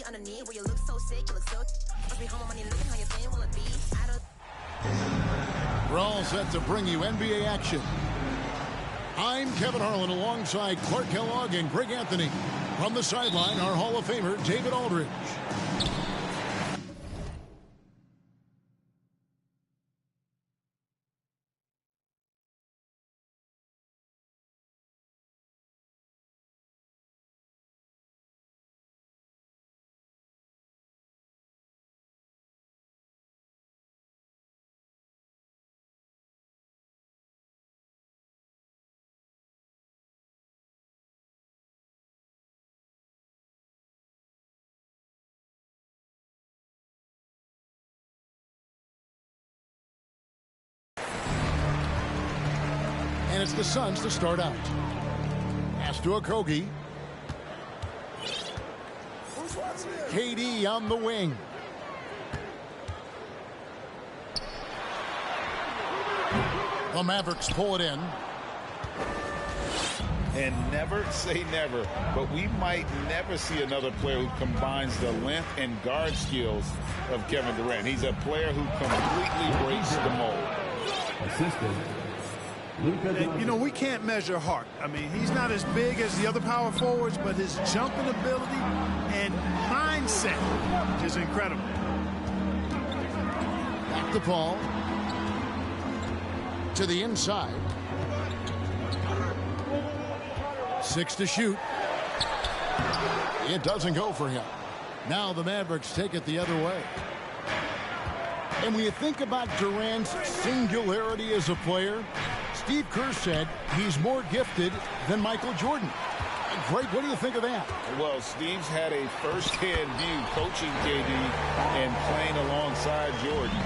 underneath where you look so sick, you look so. Must be home on money looking how you been, will it be? We're all set to bring you NBA action. I'm Kevin Harlan alongside Clark Kellogg and Greg Anthony. From the sideline, our Hall of Famer, David Aldridge. And it's the Suns to start out. Pass to Okogie. KD on the wing. The Mavericks pull it in. And never say never, but we might never see another player who combines the length and guard skills of Kevin Durant. He's a player who completely breaks the mold. Assistant. And, you know, we can't measure heart. I mean, he's not as big as the other power forwards, but his jumping ability and mindset is incredible. Back the ball to the inside. 6 to shoot. It doesn't go for him. Now the Mavericks take it the other way. And when you think about Durant's singularity as a player, Steve Kerr said he's more gifted than Michael Jordan. Greg, what do you think of that? Well, Steve's had a first-hand view coaching KD and playing alongside Jordan.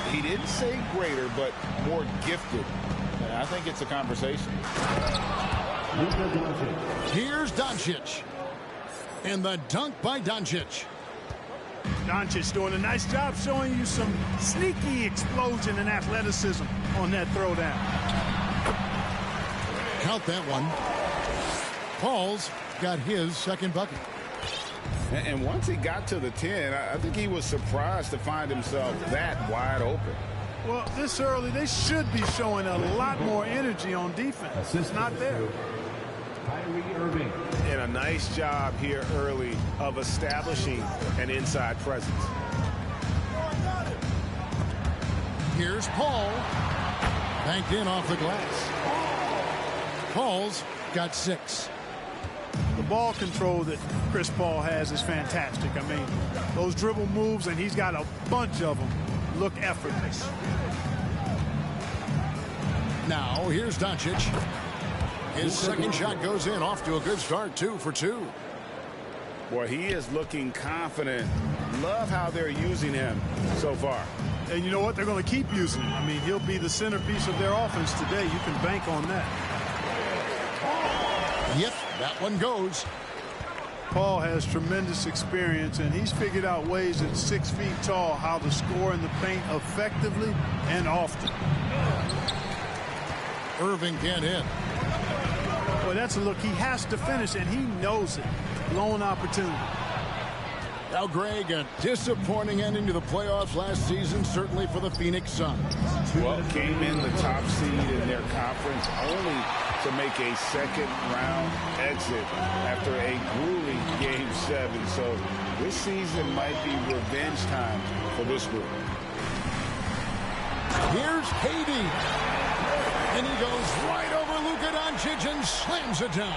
He didn't say greater, but more gifted. And I think it's a conversation. Here's Doncic. And the dunk by Doncic. Doncic doing a nice job showing you some sneaky explosion and athleticism on that throwdown. Count that one. Paul's got his second bucket. And once he got to the 10, I think he was surprised to find himself that wide open. Well, this early, they should be showing a lot more energy on defense. It's not there. And a nice job here early of establishing an inside presence. Here's Paul. Banked in off the glass. Paul's got 6. The ball control that Chris Paul has is fantastic. I mean, those dribble moves, and he's got a bunch of them, look effortless. Now, here's Doncic. His second shot goes in, off to a good start, 2 for 2. Boy, he is looking confident. Love how they're using him so far. And you know what? They're going to keep using him. I mean, he'll be the centerpiece of their offense today. You can bank on that. Yep, that one goes. Paul has tremendous experience, and he's figured out ways at 6 feet tall how to score in the paint effectively and often. Irving can't hit. Boy, that's a look. He has to finish, and he knows it. Blown opportunity. Now, Greg, a disappointing ending to the playoffs last season, certainly for the Phoenix Suns. Well, came in the top seed in their conference only to make a second-round exit after a grueling Game 7. So this season might be revenge time for this group. Here's KD. And he goes right over Luka Doncic and slams it down.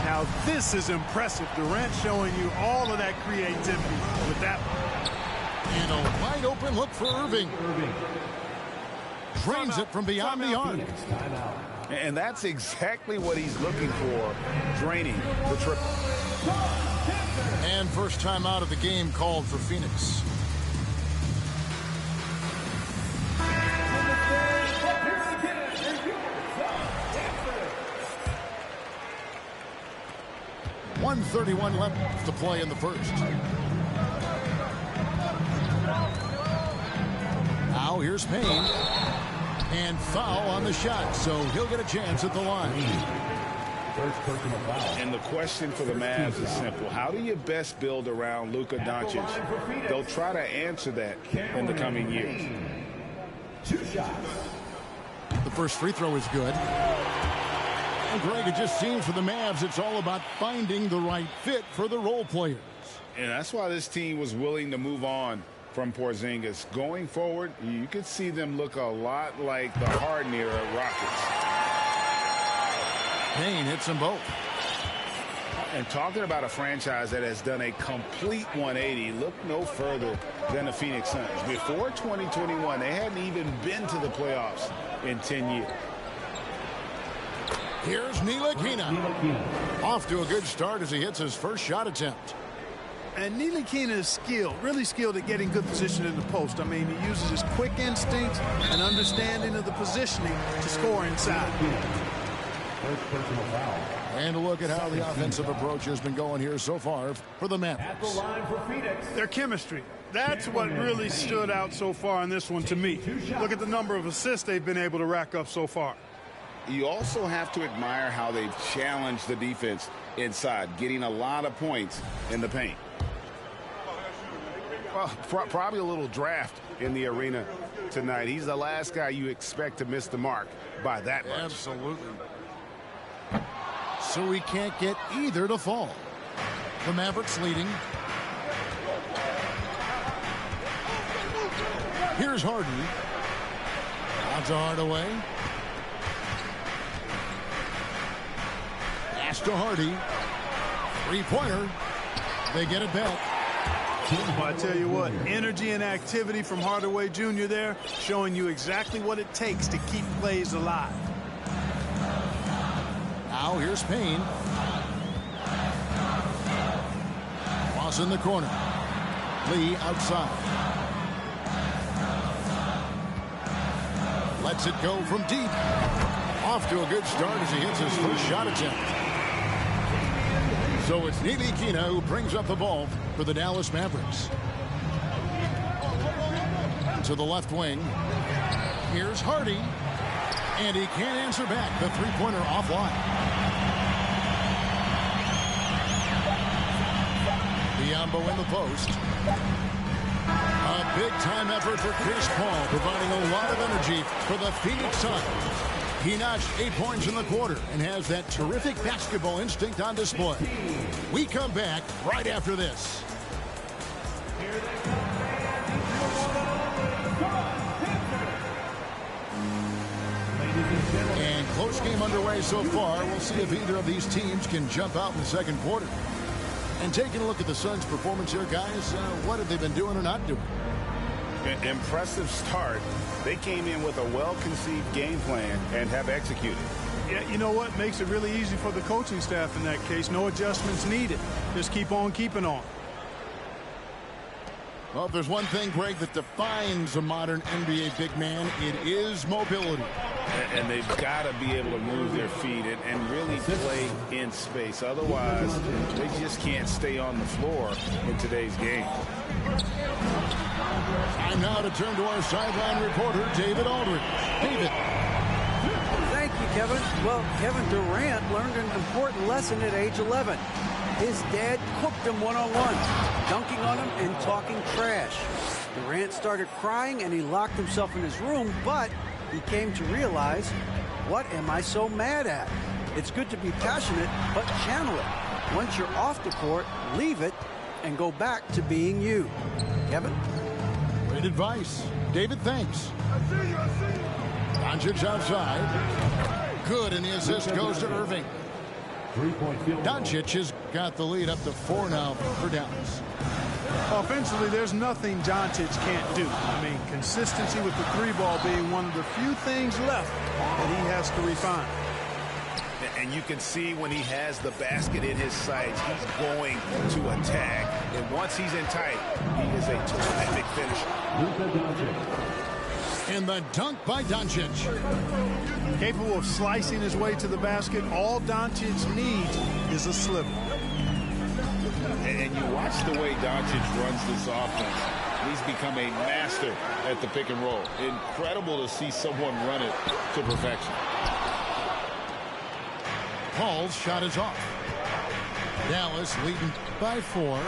Now this is impressive. Durant showing you all of that creativity with that one. And a wide open look for Irving. Drains it from beyond the arc. And that's exactly what he's looking for, draining the triple. And first time out of the game called for Phoenix. .131 left to play in the first. Now here's Payne. And foul on the shot, so he'll get a chance at the line. And the question for the Mavs is simple. How do you best build around Luka Doncic? They'll try to answer that in the coming years. The first free throw is good. And Greg, it just seems for the Mavs it's all about finding the right fit for the role players. And that's why this team was willing to move on from Porzingis. Going forward, you could see them look a lot like the Harden era Rockets. Payne hits them both. And talking about a franchise that has done a complete 180, look no further than the Phoenix Suns. Before 2021, they hadn't even been to the playoffs in 10 years. Here's Ntilikina. Off to a good start as he hits his first shot attempt. And Ntilikina is skilled, really skilled at getting good position in the post. I mean, he uses his quick instincts and understanding of the positioning to score inside. First personal foul. And a look at how the offensive approach has been going here so far for the Mavericks. At the line for Phoenix. Their chemistry. That's what really stood out so far in this one to me. Look at the number of assists they've been able to rack up so far. You also have to admire how they've challenged the defense inside, getting a lot of points in the paint. Well, probably a little draft in the arena tonight. He's the last guy you expect to miss the mark by that much. Absolutely. So we can't get either to fall. The Mavericks leading. Here's Harden. Out to Hardaway. Pass to Hardy. Three-pointer. They get it back. Well, I tell you what, energy and activity from Hardaway Jr. there, showing you exactly what it takes to keep plays alive. Now here's Payne. Cross in the corner. Lee outside. Lets it go from deep. Off to a good start as he hits his first shot attempt. So it's Ntilikina who brings up the ball for the Dallas Mavericks. To the left wing. Here's Hardy. And he can't answer back. The three-pointer offline. Biyombo in the post. A big-time effort for Chris Paul, providing a lot of energy for the Phoenix Suns. He notched 8 points in the quarter and has that terrific basketball instinct on display. We come back right after this. And close game underway so far. We'll see if either of these teams can jump out in the second quarter. And taking a look at the Suns' performance here, guys, what have they been doing or not doing? Impressive start. They came in with a well-conceived game plan and have executed. Yeah, you know what? Makes it really easy for the coaching staff in that case. No adjustments needed. Just keep on keeping on. Well, if there's one thing, Greg, that defines a modern NBA big man, it is mobility. And they've got to be able to move their feet and really play in space. Otherwise, they just can't stay on the floor in today's game. Time now to turn to our sideline reporter, David Aldridge. David. Thank you, Kevin. Well, Kevin Durant learned an important lesson at age 11. His dad cooked him one-on-one, dunking on him and talking trash. Durant started crying and he locked himself in his room, but he came to realize, what am I so mad at? It's good to be passionate, but channel it. Once you're off the court, leave it and go back to being you. Kevin? Great advice. David, thanks. Doncic outside. Good, and the assist goes to Irving. Doncic has got the lead up to 4 now for Dallas. Offensively, there's nothing Doncic can't do. I mean, consistency with the three ball being one of the few things left that he has to refine. And you can see when he has the basket in his sights, he's going to attack. And once he's in tight, he is a terrific finisher. And the dunk by Doncic. Capable of slicing his way to the basket. All Doncic needs is a sliver. And you watch the way Doncic runs this offense. He's become a master at the pick and roll. Incredible to see someone run it to perfection. Paul's shot is off. Dallas leading by 4.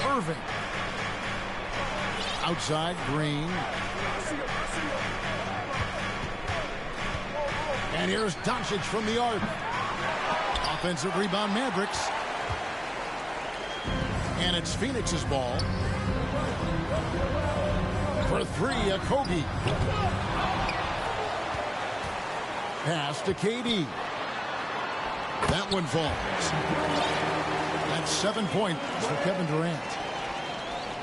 Irving. Outside, Green. And here's Doncic from the arc. Offensive rebound, Mavericks. And it's Phoenix's ball. For 3, Okogie. Pass to KD. That one falls. That's 7 points for Kevin Durant.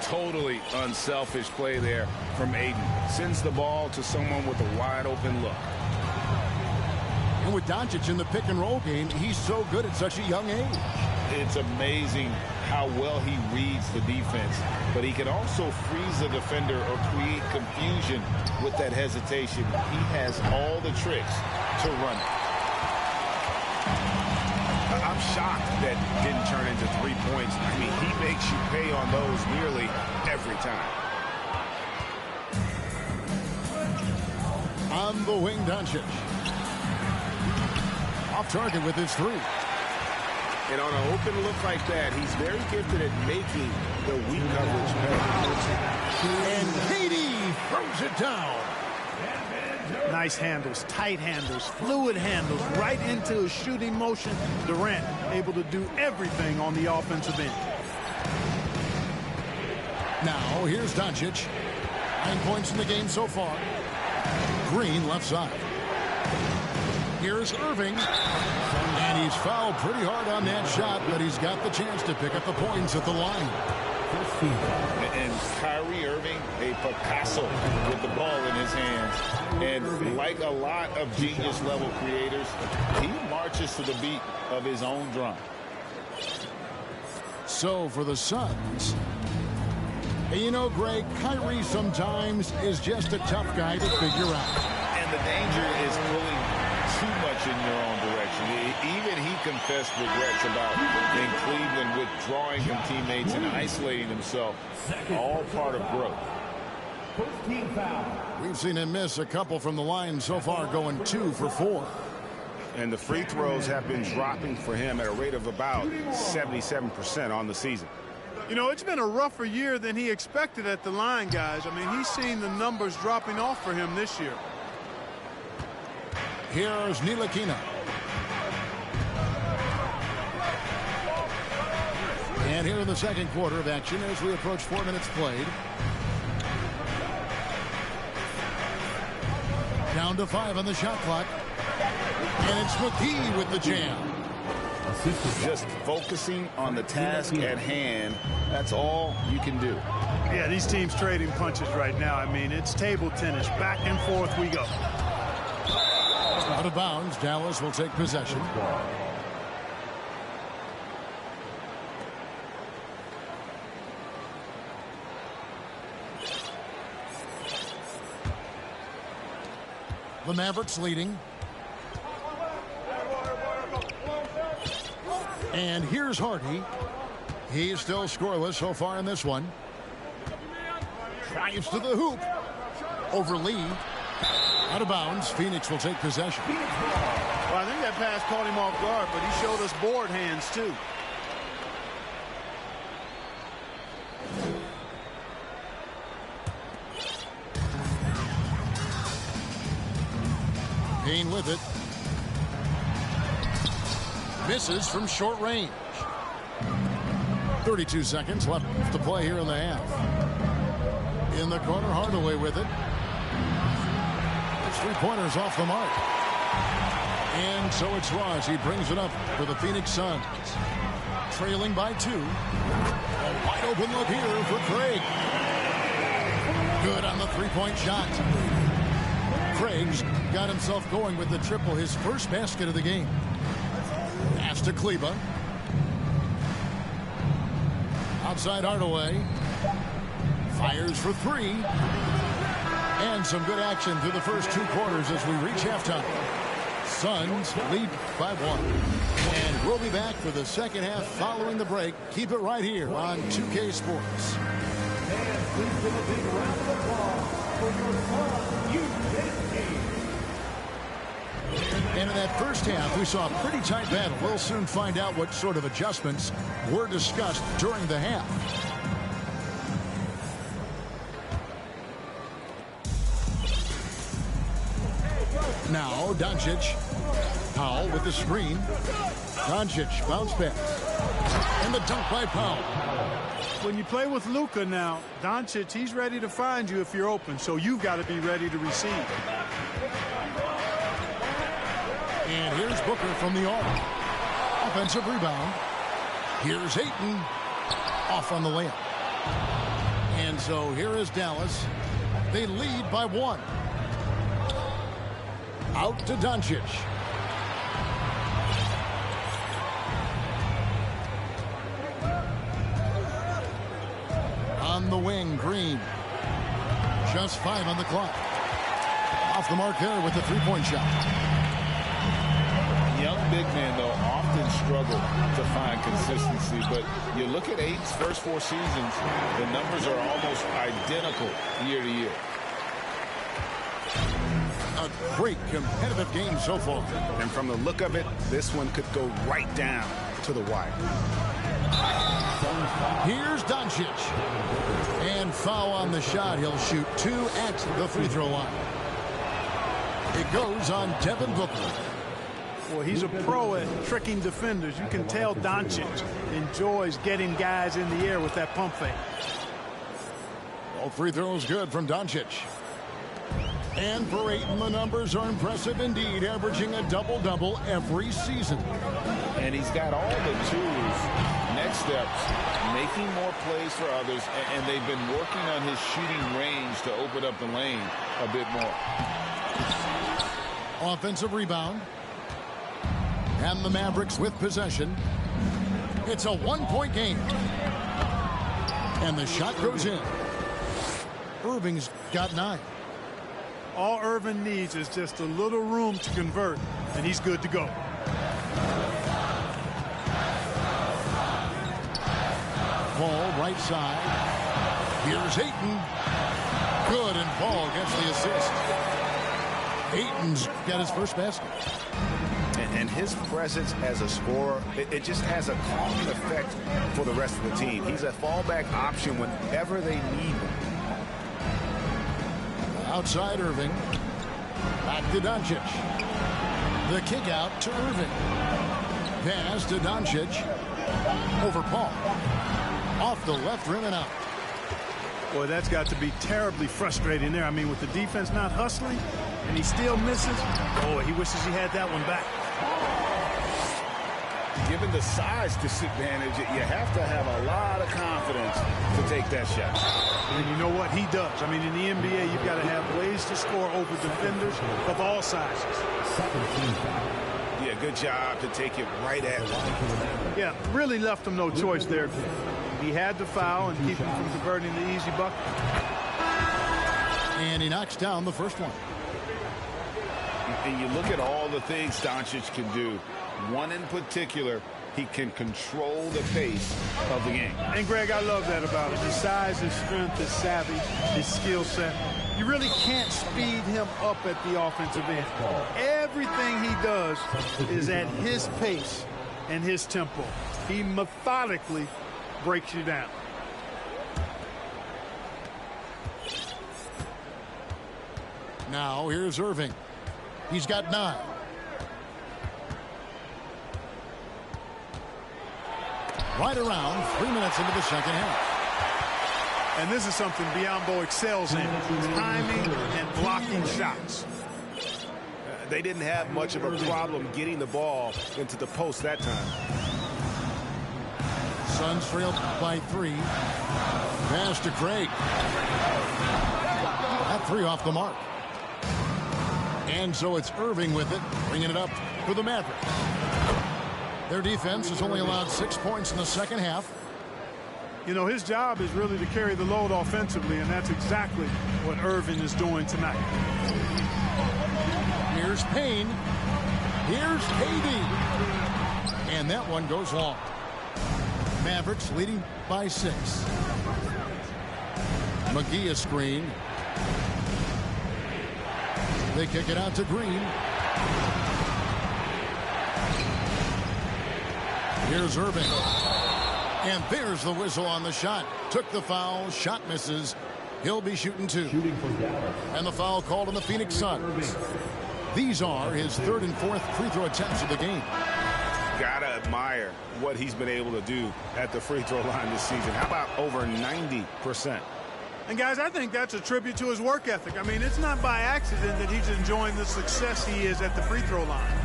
Totally unselfish play there from Aiden. Sends the ball to someone with a wide open look. And with Doncic in the pick and roll game, he's so good at such a young age. It's amazing how well he reads the defense, but he can also freeze the defender or create confusion with that hesitation. He has all the tricks to run it. I'm shocked that didn't turn into 3 points. I mean, he makes you pay on those nearly every time. On the wing, Doncic. Off target with his 3. And on an open look like that, he's very gifted at making the weak coverage better. And KD throws it down. Nice handles, tight handles, fluid handles, right into a shooting motion. Durant able to do everything on the offensive end. Now, here's Doncic. 9 points in the game so far. Green left side. Here's Irving. And he's fouled pretty hard on that shot, but he's got the chance to pick up the points at the line. And Kyrie Irving, a Picasso with the ball in his hands. And like a lot of genius-level creators, he marches to the beat of his own drum. So for the Suns, you know, Greg, Kyrie sometimes is just a tough guy to figure out. And the danger is pulling too much in your own direction. Even he confessed regrets about in Cleveland withdrawing from teammates and isolating himself. All part of growth. We've seen him miss a couple from the line so far, going 2 for 4. And the free throws have been dropping for him at a rate of about 77% on the season. You know, it's been a rougher year than he expected at the line, guys. I mean, he's seen the numbers dropping off for him this year. Here's Ntilikina. And here in the second quarter of action as we approach 4 minutes played. Down to 5 on the shot clock. And it's McKee with the jam. Just focusing on the task at hand, that's all you can do. Yeah, these teams trading punches right now. I mean, it's table tennis. Back and forth we go. Out of bounds, Dallas will take possession. The Mavericks leading. And here's Hardy. He's still scoreless so far in this one. Drives to the hoop. Over Lee. Out of bounds. Phoenix will take possession. Well, I think that pass caught him off guard, but he showed us board hands, too. Payne with it. Misses from short range. 32 seconds left to play here in the half. In the corner, Hardaway with it. His 3-pointers off the mark. And so it's Ross. He brings it up for the Phoenix Suns. Trailing by 2. A wide open look here for Craig. Good on the 3-point shot. Craig's got himself going with the triple, his first basket of the game. Pass to Kleba. Outside Hardaway. Fires for 3. And some good action through the first 2 quarters as we reach halftime. Suns lead by 1. And we'll be back for the second half following the break. Keep it right here on 2K Sports. And please give a big round of applause for your Suns USA. And in that first half, we saw a pretty tight battle. We'll soon find out what sort of adjustments were discussed during the half. Now, Doncic. Powell with the screen. Doncic, bounce pass. And the dunk by Powell. When you play with Luka now, Doncic, he's ready to find you if you're open, so you've got to be ready to receive. And here's Booker from the arc. Offensive rebound. Here's Ayton. Off on the layup. And so here is Dallas. They lead by 1. Out to Doncic. On the wing, Green. Just 5 on the clock. Off the mark there with the three-point shot. Young big men, though, often struggle to find consistency. But you look at Ayton's first 4 seasons, the numbers are almost identical year to year. A great competitive game so far. And from the look of it, this one could go right down to the wire. Here's Doncic. And foul on the shot. He'll shoot 2 at the free throw line. It goes on Devin Booker. Well, he's a pro at tricking defenders. You can tell Doncic enjoys getting guys in the air with that pump fake. All free throws good from Doncic. And for Ayton, the numbers are impressive indeed, averaging a double-double every season. And he's got all the tools. Next steps, making more plays for others, and they've been working on his shooting range to open up the lane a bit more. Offensive rebound. And the Mavericks with possession. It's a 1-point game. And the shot goes in. Irving's got 9. All Irvin needs is just a little room to convert, and he's good to go. Paul, right side. Here's Ayton. Good, and Paul gets the assist. Ayton's got his first basket. And his presence as a scorer, it just has a calming effect for the rest of the team. He's a fallback option whenever they need him. Outside Irving. Back to Doncic. The kick out to Irving. Pass to Doncic. Over Paul. Off the left rim and out. Boy, that's got to be terribly frustrating there. I mean, with the defense not hustling and he still misses, boy, he wishes he had that one back. Given the size disadvantage, you have to have a lot of confidence to take that shot. And you know what? He does. I mean, in the NBA, you've got to have ways to score over defenders of all sizes. Yeah, good job to take it right at him. Yeah, really left him no choice there. He had to foul and keep him from converting the easy bucket. And he knocks down the first one. And you look at all the things Doncic can do. One in particular, he can control the pace of the game. And, Greg, I love that about him. His size, his strength, his savvy, his skill set. You really can't speed him up at the offensive end. Everything he does is at his pace and his tempo. He methodically breaks you down. Now here's Irving. He's got 9. Right around 3 minutes into the second half. And this is something Biyombo excels in, timing and blocking shots. They didn't have much of a problem getting the ball into the post that time. Suns trailed by 3. Pass to Craig. That 3 off the mark. And so it's Irving with it, bringing it up for the Mavericks. Their defense has only allowed 6 points in the second half. You know, his job is really to carry the load offensively, and that's exactly what Irving is doing tonight. Here's Payne. Here's KD. And that one goes long. Mavericks leading by 6. McGee a screen. They kick it out to Green. Here's Irving. And there's the whistle on the shot. Took the foul. Shot misses. He'll be shooting 2. And the foul called on the Phoenix Suns. These are his 3rd and 4th free throw attempts of the game. Gotta admire what he's been able to do at the free throw line this season. How about over 90%? And guys, I think that's a tribute to his work ethic. I mean, it's not by accident that he's enjoying the success he is at the free throw line.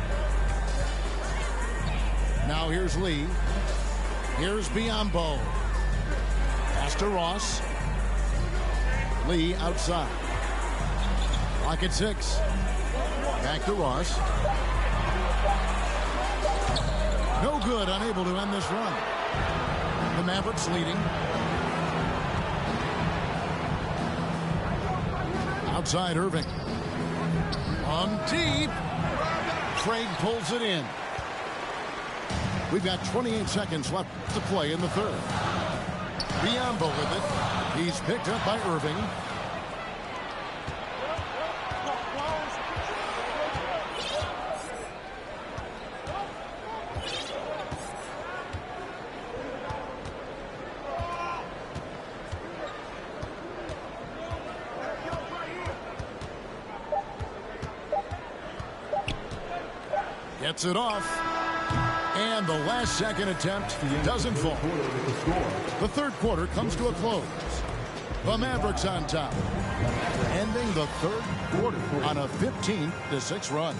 Now here's Lee. Here's Biyombo. Pass to Ross. Lee outside. Clock at 6. Back to Ross. No good, unable to end this run. The Mavericks leading. Outside Irving. On deep. Craig pulls it in. We've got 28 seconds left to play in the 3rd. Biyombo with it. He's picked up by Irving. Gets it off. And the last second attempt doesn't fall. The 3rd quarter comes to a close. The Mavericks on top. Ending the 3rd quarter on a 15-6 run.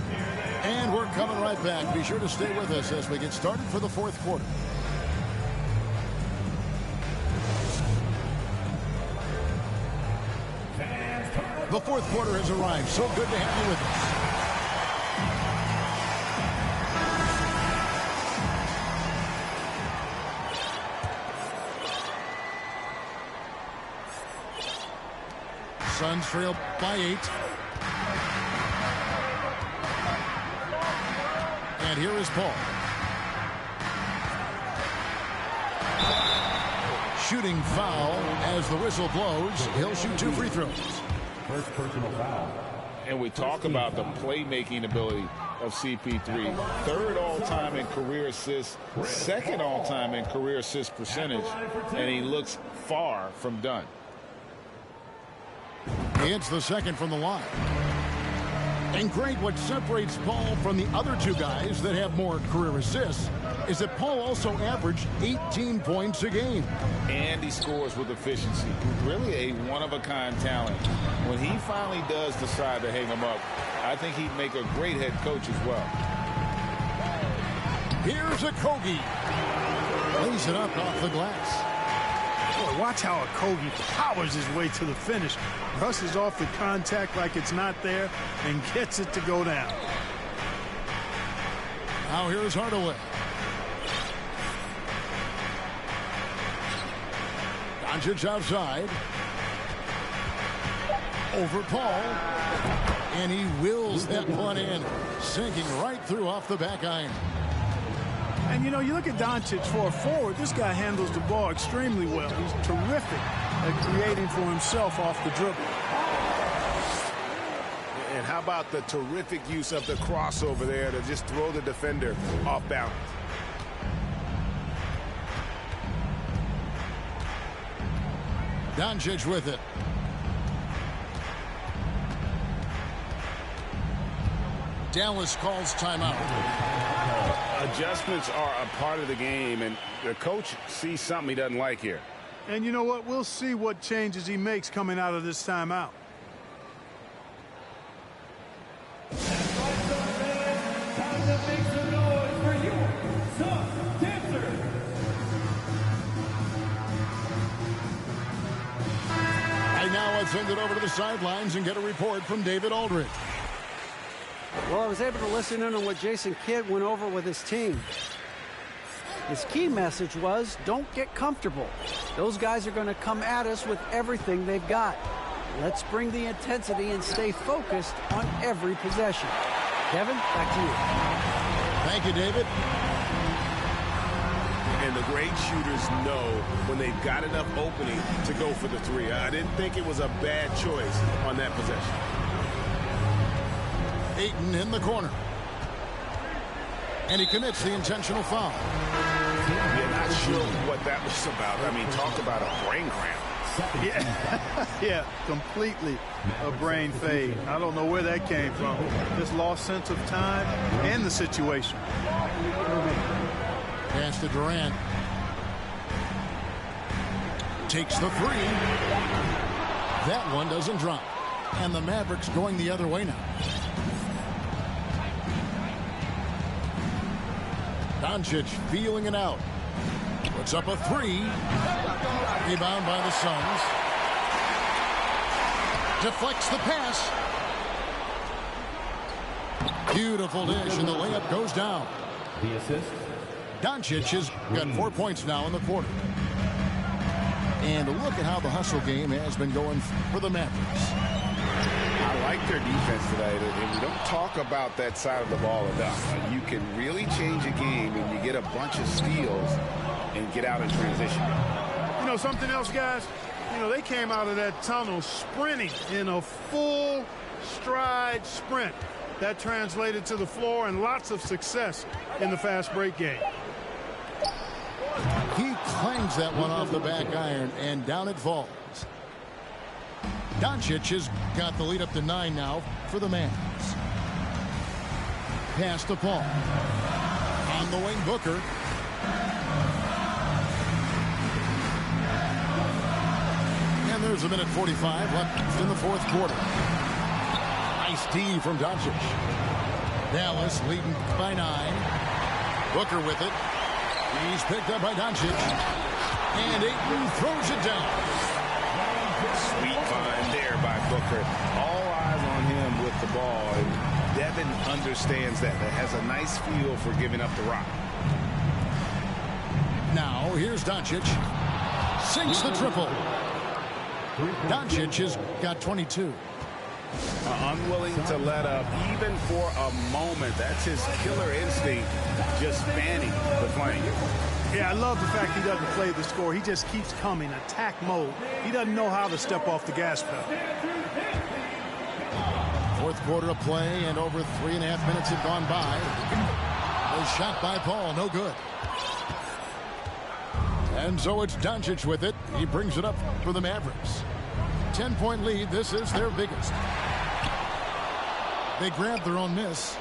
And we're coming right back. Be sure to stay with us as we get started for the 4th quarter. The 4th quarter has arrived. So good to have you with us. Suns trail by 8. And here is Paul. Shooting foul as the whistle blows. He'll shoot 2 free throws. First personal foul. And we talk about the playmaking ability of CP3. 3rd all-time in career assists, 2nd all-time in career assist percentage, and he looks far from done. He hits the 2nd from the line. And great, what separates Paul from the other 2 guys that have more career assists is that Paul also averaged 18 points a game. And he scores with efficiency. Really a one-of-a-kind talent. When he finally does decide to hang him up, I think he'd make a great head coach as well. Here's Okogie. Lays it up off the glass. Boy, watch how Okogie powers his way to the finish. Rushes off the contact like it's not there and gets it to go down. Now here's Hardaway. Doncic outside. Over Paul. And he wills that one in. Sinking right through off the back iron. And, you know, you look at Doncic for a forward. This guy handles the ball extremely well. He's terrific at creating for himself off the dribble. And how about the terrific use of the crossover there to just throw the defender off balance. Doncic with it. Dallas calls timeout. Adjustments are a part of the game, and the coach sees something he doesn't like here. And you know what? We'll see what changes he makes coming out of this timeout. Time to make some noise for your Suns dancers. Right now, let's send it over to the sidelines and get a report from David Aldridge. Well, I was able to listen in on what Jason Kidd went over with his team. His key message was, don't get comfortable. Those guys are going to come at us with everything they've got. Let's bring the intensity and stay focused on every possession. Kevin, back to you. Thank you, David. And the great shooters know when they've got enough opening to go for the 3. I didn't think it was a bad choice on that possession. Ayton in the corner. And he commits the intentional foul. sure what that was about. I mean, talk about a brain cramp. Yeah, yeah, completely a brain fade. I don't know where that came from. Just lost sense of time and the situation. Pass to Durant. Takes the three. That one doesn't drop. And the Mavericks going the other way now. Doncic feeling it out. Puts up a three. Rebound by the Suns. Deflects the pass. Beautiful dish, and the layup goes down. The assist. Doncic has got 4 points now in the quarter. And look at how the hustle game has been going for the Mavericks. I like their defense tonight, and we don't talk about that side of the ball enough. You can really change a game when you get a bunch of steals and get out in transition. You know, something else, guys? You know, they came out of that tunnel sprinting in a full stride sprint. That translated to the floor and lots of success in the fast break game. He clangs that one off the back iron, and down it falls. Doncic has got the lead up to 9 now for the Mavs. Pass to Paul. On the wing, Booker. And there's a minute 45 left in the fourth quarter. Nice D from Doncic. Dallas leading by 9. Booker with it. He's picked up by Doncic. And Ayton throws it down. Sweet find there by Booker. All eyes on him with the ball. And Devin understands that. That has a nice feel for giving up the rock. Now, here's Doncic. Sinks the triple. Doncic has got 22. Unwilling to let up even for a moment. That's his killer instinct, just spanning the flame. Yeah, I love the fact he doesn't play the score. He just keeps coming, attack mode. He doesn't know how to step off the gas pedal. Fourth quarter of play, and over 3.5 minutes have gone by. A shot by Paul, no good. And so it's Doncic with it. He brings it up for the Mavericks. 10-point lead. This is their biggest. They grab their own miss.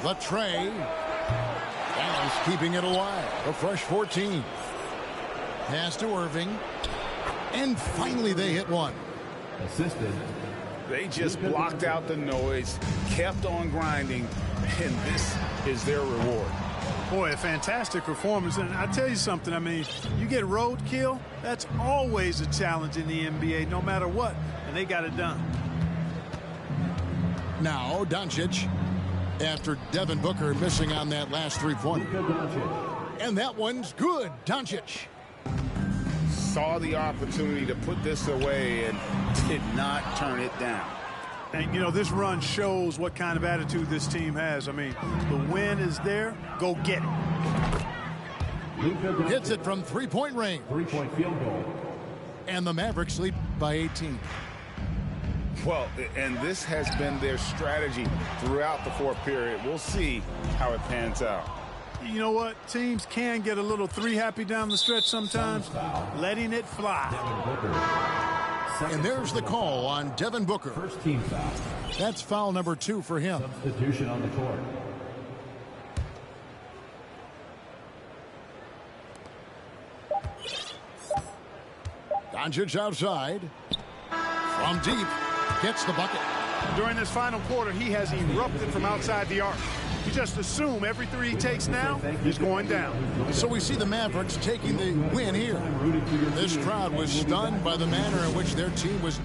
The tray. Dallas keeping it alive. A fresh 14. Pass to Irving. And finally they hit one. Assisted. They just blocked out the noise, kept on grinding, and this is their reward. Boy, a fantastic performance. And I tell you something, I mean, you get roadkill, that's always a challenge in the NBA, no matter what. And they got it done. Now, Doncic, after Devin Booker missing on that last three-pointer. And that one's good. Doncic. Saw the opportunity to put this away and did not turn it down. And, you know, this run shows what kind of attitude this team has. I mean, the win is there. Go get it. Hits it from three-point range. 3-point field goal. And the Mavericks lead by 18. Well, and this has been their strategy throughout the fourth period. We'll see how it pans out. You know what? Teams can get a little three-happy down the stretch sometimes. Letting it fly. And there's the call on Devin Booker. First team foul. That's foul number 2 for him. Substitution on the court. Doncic outside. From deep. Gets the bucket. During this final quarter, he has erupted from outside the arc. You just assume every three he takes now is going down. So we see the Mavericks taking the win here. This crowd was stunned by the manner in which their team was.